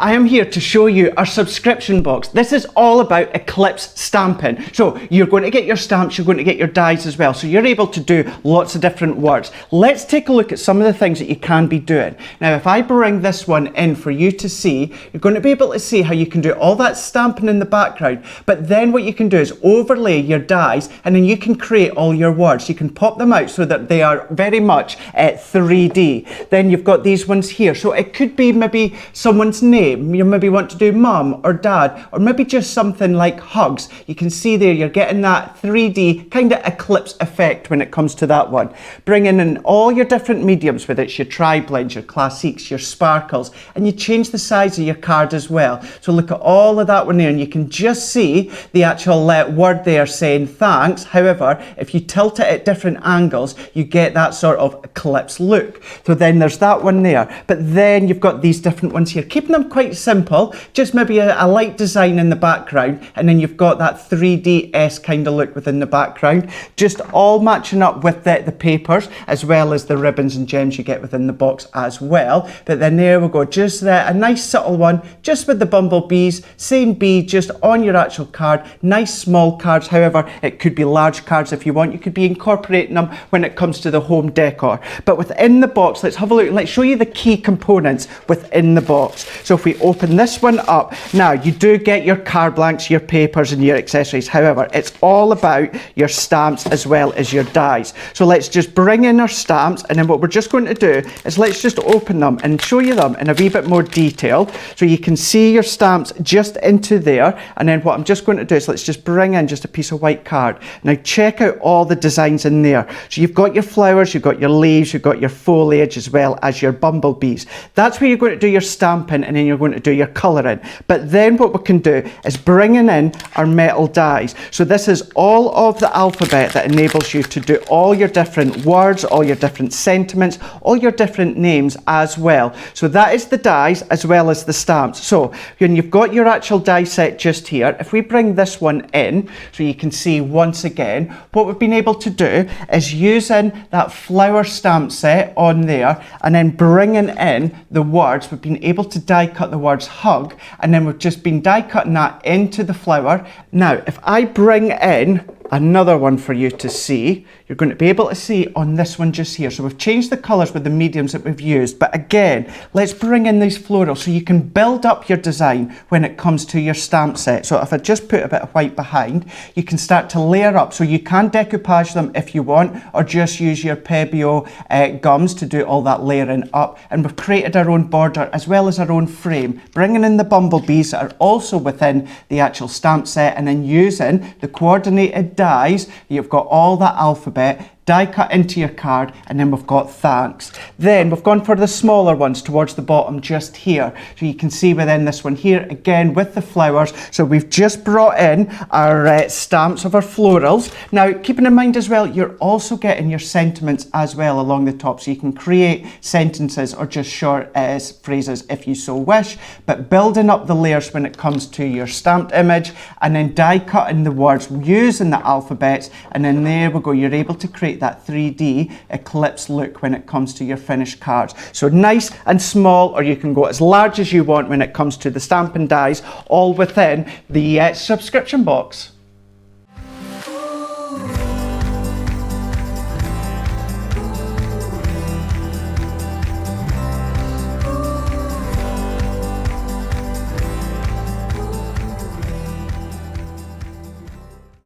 I am here to show you our subscription box. This is all about Eclipse stamping. So you're going to get your stamps, you're going to get your dies as well. So you're able to do lots of different words. Let's take a look at some of the things that you can be doing. Now, if I bring this one in for you to see, you're going to be able to see how you can do all that stamping in the background. But then what you can do is overlay your dies, and then you can create all your words. You can pop them out so that they are very much 3D. Then you've got these ones here. So it could be maybe someone's name. You maybe want to do mum or dad, or maybe just something like hugs. You can see there you're getting that 3D kind of eclipse effect when it comes to that one. Bringing in all your different mediums, whether it's your tri-blends, your classiques, your sparkles, and you change the size of your card as well. So look at all of that one there, and you can just see the actual word there saying thanks. However, if you tilt it at different angles, you get that sort of eclipse look. So then there's that one there, but then you've got these different ones here, keeping them quite simple, just maybe a light design in the background, and then you've got that 3D-esque kind of look within the background, just all matching up with the papers as well as the ribbons and gems you get within the box as well. But then there we go, just a nice subtle one, just with the bumblebees, same bee just on your actual card. Nice small cards, however it could be large cards if you want. You could be incorporating them when it comes to the home decor. But within the box, let's have a look and let's show you the key components within the box. So if we open this one up, now you do get your card blanks, your papers and your accessories. However, it's all about your stamps as well as your dies. So let's just bring in our stamps, and then what we're just going to do is let's just open them and show you them in a wee bit more detail so you can see your stamps just into there. And then what I'm just going to do is let's just bring in just a piece of white card. Now check out all the designs in there. So you've got your flowers, you've got your leaves, you've got your foliage as well as your bumblebees. That's where you're going to do your stamping, and then you're going to do your colouring. But then what we can do is bringing in our metal dies. So this is all of the alphabet that enables you to do all your different words, all your different sentiments, all your different names as well. So that is the dies as well as the stamps. So when you've got your actual die set just here, if we bring this one in so you can see once again, what we've been able to do is using that flower stamp set on there and then bringing in the words. We've been able to die cut the words hug, and then we've just been die cutting that into the flower. Now if I bring in another one for you to see, you're going to be able to see on this one just here. So we've changed the colours with the mediums that we've used, but again, let's bring in these florals so you can build up your design when it comes to your stamp set. So if I just put a bit of white behind, you can start to layer up. So you can decoupage them if you want, or just use your Pebeo gums to do all that layering up. And we've created our own border as well as our own frame, bringing in the bumblebees that are also within the actual stamp set, and then using the coordinated dies. You've got all that alphabet die cut into your card, and then we've got thanks. Then we've gone for the smaller ones towards the bottom just here. So you can see within this one here, again with the flowers. So we've just brought in our stamps of our florals. Now keeping in mind as well, you're also getting your sentiments as well along the top. So you can create sentences or just short phrases if you so wish, but building up the layers when it comes to your stamped image, and then die cutting the words using the alphabets, and then there we go, you're able to create that 3D eclipse look when it comes to your finished cards. So nice and small, or you can go as large as you want when it comes to the stamping dies, all within the subscription box.